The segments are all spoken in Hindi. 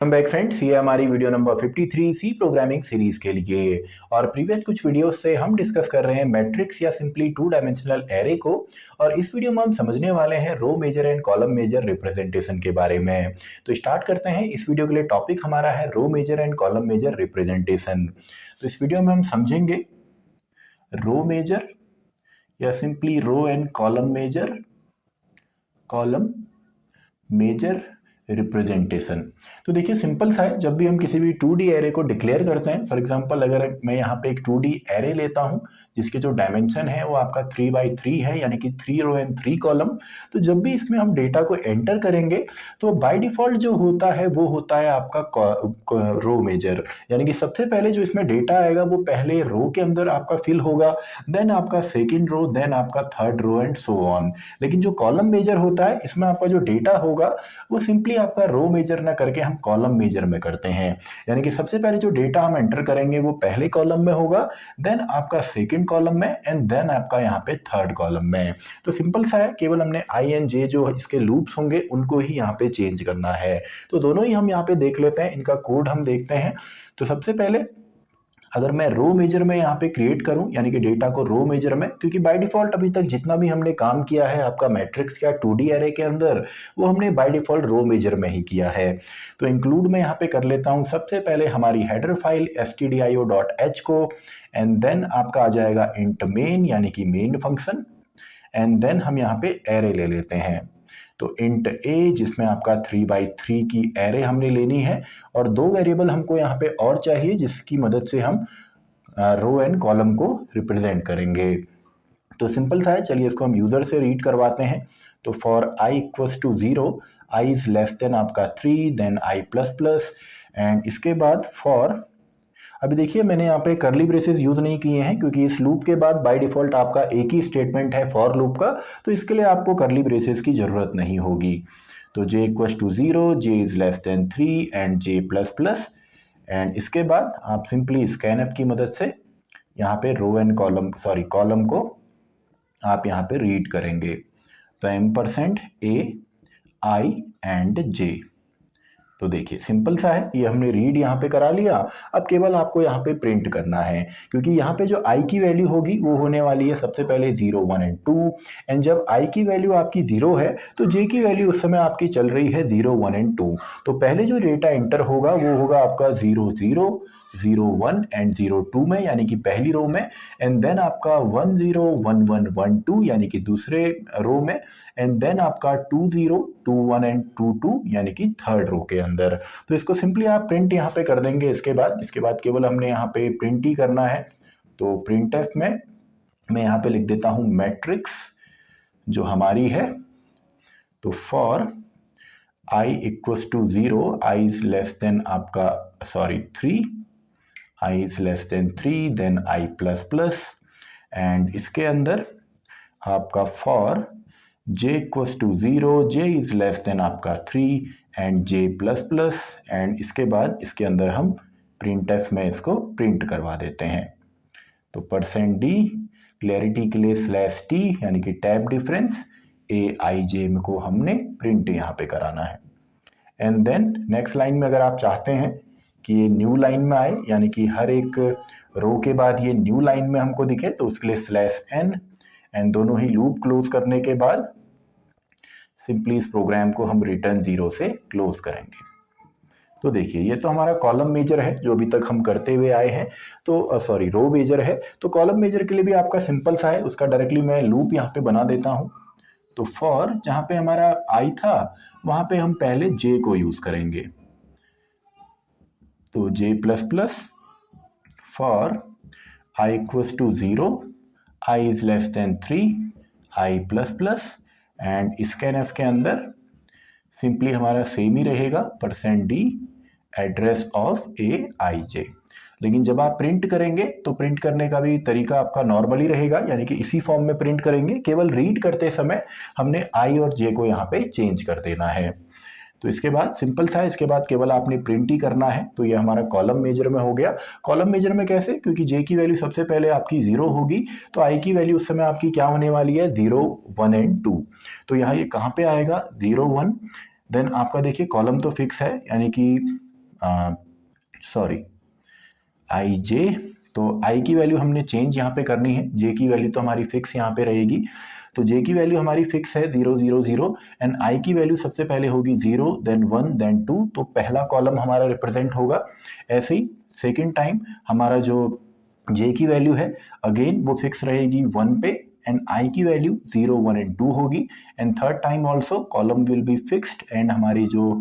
वेलकम बैक फ्रेंड्स, ये हमारी video number 53 C programming series के लिए। और प्रीवियस कुछ वीडियोस से हम डिस्कस कर रहे हैं मैट्रिक्स या सिंपली टू डायमेंशनल एरे को। और इस वीडियो में हम समझने वाले हैं row major and column major representation के बारे में। तो स्टार्ट करते हैं। इस वीडियो के लिए टॉपिक हमारा है row major and column major representation. तो इस वीडियो में हम समझेंगे रो मेजर या simply row and column major representation. तो देखिए सिंपल सा है, जब भी हम किसी भी 2D एरे को डिक्लेयर करते हैं, फॉर एग्जांपल अगर मैं यहाँ पे एक 2D एरे लेता हूँ जिसके जो डायमेंशन है वो आपका 3x3 है, यानी कि 3 रो एंड 3 कॉलम। तो जब भी इसमें हम डेटा को एंटर करेंगे तो बाय डिफॉल्ट जो होता है वो होता है आपका रो मेजर, यानी कि सबसे पहले जो इसमें डेटा आएगा वो पहले रो के अंदर आपका फिल होगा, देन आपका सेकेंड रो, देन आपका third row and so on. लेकिन जो कॉलम मेजर होता है इसमें आपका जो डेटा होगा वो सिंपली आपका रो मेजर ना करके हम कॉलम मेजर में करते हैं, यानी कि सबसे पहले जो डेटा हम एंटर करेंगे वो पहले कॉलम में होगा, देन आपका सेकंड कॉलम में, एंड देन आपका यहाँ पे थर्ड कॉलम में। तो सिंपल सा है, केवल हमने आई एंड जे जो इसके लूप्स होंगे उनको ही यहाँ पे चेंज करना है। तो दोनों ही हम यहाँ पे देख लेते हैं, इनका कोड हम देखते हैं। तो सबसे पहले अगर मैं रो मेजर में यहाँ पे क्रिएट करूँ, यानी कि डेटा को रो मेजर में, क्योंकि बाय डिफॉल्ट अभी तक जितना भी हमने काम किया है आपका मैट्रिक्स या 2D एरे के अंदर, वो हमने बाय डिफॉल्ट रो मेजर में ही किया है। तो इंक्लूड में यहाँ पे कर लेता हूँ सबसे पहले हमारी हेडर फाइल stdio.h को, एंड देन आपका आ जाएगा इंट मेन, यानी कि मेन फंक्शन, एंड देन हम यहाँ पे एरे ले लेते हैं। तो इंट ए जिसमें आपका 3x3 की एरे हमने लेनी है, और दो वेरिएबल हमको यहाँ पे और चाहिए जिसकी मदद से हम रो एंड कॉलम को रिप्रेजेंट करेंगे। तो सिंपल सा है, चलिए इसको हम यूजर से रीड करवाते हैं। तो for i equals to 0, i is less than आपका 3, then i plus plus, and इसके बाद फॉर, अभी देखिए मैंने यहाँ पे करली ब्रेसेस यूज नहीं किए हैं क्योंकि इस लूप के बाद बाय डिफॉल्ट आपका एक ही स्टेटमेंट है फॉर लूप का, तो इसके लिए आपको करली ब्रेसेस की जरूरत नहीं होगी। तो j equals to 0, j is less than 3 and j plus plus, and इसके बाद आप सिंपली स्कैनफ की मदद से यहाँ पे रो एंड कॉलम को आप यहाँ पे रीड करेंगे। तो %a i एंड j। तो देखिए सिंपल सा है, ये हमने रीड यहाँ पे करा लिया। अब केवल आपको यहाँ पे प्रिंट करना है, क्योंकि यहाँ पे जो i की वैल्यू होगी वो होने वाली है सबसे पहले 0, 1 एंड 2, एंड जब i की वैल्यू आपकी 0 है तो j की वैल्यू उस समय आपकी चल रही है 0, 1 एंड 2। तो पहले जो डेटा एंटर होगा वो होगा आपका 0, 0, 0, 1 एंड 0, 2 में, यानी कि पहली रो में, एंड देन आपका 1, 0, 1, 1, 1, 2 यानी कि दूसरे रो में, एंड देन आपका 2, 0, 2, 1 एंड 2, 2 यानी कि थर्ड रो के अंदर। तो इसको सिंपली आप प्रिंट यहाँ पे कर देंगे। इसके बाद केवल हमने यहाँ पे प्रिंट ही करना है। तो प्रिंटफ में मैं यहाँ पे लिख देता हूँ मैट्रिक्स जो हमारी है। तो for i equals to 0, i is less than आपका 3, i is less than 3, then i plus plus, and इसके अंदर आपका for j equals to 0, j is less than आपका 3 and j plus plus, and इसके बाद इसके अंदर हम प्रिंटफ में इसको प्रिंट करवा देते हैं। तो %d क्लैरिटी के लिए /t यानी कि टैब डिफरेंस aij को हमने प्रिंट यहाँ पे कराना है। एंड देन नेक्स्ट लाइन में अगर आप चाहते हैं कि ये न्यू लाइन में आए, यानी कि हर एक रो के बाद ये न्यू लाइन में हमको दिखे, तो उसके लिए /n, एंड दोनों ही लूप क्लोज करने के बाद सिंपली इस प्रोग्राम को हम रिटर्न 0 से क्लोज करेंगे। तो देखिए ये तो हमारा कॉलम मेजर है जो अभी तक हम करते हुए आए हैं। तो रो मेजर है। तो कॉलम मेजर के लिए भी आपका सिंपल सा है, उसका डायरेक्टली मैं लूप यहाँ पे बना देता हूँ। तो फॉर जहाँ पे हमारा i था वहाँ पे हम पहले j को यूज करेंगे। तो j plus plus for i equals to 0, i is less than 3, i plus plus, and scanf के अंदर सिंपली हमारा सेम ही रहेगा %d एड्रेस ऑफ aij। लेकिन जब आप प्रिंट करेंगे तो प्रिंट करने का भी तरीका आपका नॉर्मली रहेगा, यानी कि इसी फॉर्म में प्रिंट करेंगे, केवल रीड करते समय हमने i और j को यहाँ पे चेंज कर देना है। तो इसके बाद सिंपल था, इसके बाद केवल आपने प्रिंट ही करना है। तो ये हमारा कॉलम मेजर में हो गया। कॉलम मेजर में कैसे, क्योंकि j की वैल्यू सबसे पहले आपकी 0 होगी, तो i की वैल्यू उस समय आपकी क्या होने वाली है 0, 1 एंड 2। तो यहाँ ये कहाँ पे आएगा 0, 1, देन आपका देखिए कॉलम तो फिक्स है, यानी कि सॉरी आई जे, तो आई की वैल्यू हमने चेंज यहाँ पे करनी है, जे की वैल्यू तो हमारी फिक्स यहाँ पे रहेगी, तो जे की वैल्यू हमारी फिक्स है 0 0 0 एंड आई की वैल्यू सबसे पहले होगी 0 देन 1 देन 2, तो पहला कॉलम हमारा रिप्रेजेंट होगा। ऐसे ही सेकेंड टाइम हमारा जो जे की वैल्यू है अगेन वो फिक्स रहेगी 1 पे एंड आई की वैल्यू 0 1 एंड 2 होगी and third time also column will be fixed and हमारी जो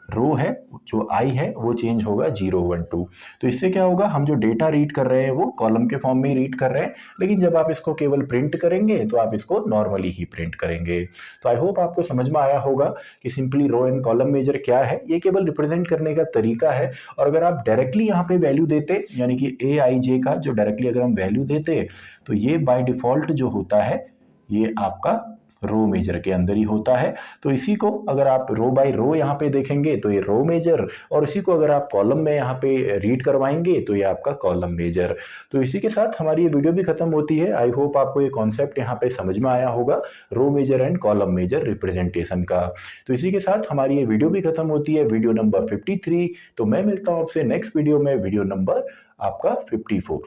रो है जो आई है वो चेंज होगा 0 1 2। तो इससे क्या होगा, हम जो डेटा रीड कर रहे हैं वो कॉलम के फॉर्म में ही रीड कर रहे हैं, लेकिन जब आप इसको केवल प्रिंट करेंगे तो आप इसको नॉर्मली ही प्रिंट करेंगे। तो आई होप आपको समझ में आया होगा कि simply row and column major क्या है, ये केवल रिप्रेजेंट करने का तरीका है। और अगर आप डायरेक्टली यहाँ पे वैल्यू देते, यानी कि ए आई जे का जो डायरेक्टली अगर हम वैल्यू देते तो ये बाय डिफॉल्ट जो होता है ये आपका रो मेजर के अंदर ही होता है। तो इसी को अगर आप रो बाय रो यहाँ पे देखेंगे तो ये रो मेजर, और इसी को अगर आप कॉलम में यहाँ पे रीड करवाएंगे तो ये आपका कॉलम मेजर। तो इसी के साथ हमारी ये वीडियो भी खत्म होती है। आई होप आपको ये कॉन्सेप्ट यहाँ पे समझ में आया होगा, row major and column major representation का। तो इसी के साथ हमारी ये वीडियो भी खत्म होती है, वीडियो नंबर 53। तो मैं मिलता हूँ आपसे नेक्स्ट वीडियो में, वीडियो नंबर आपका 54।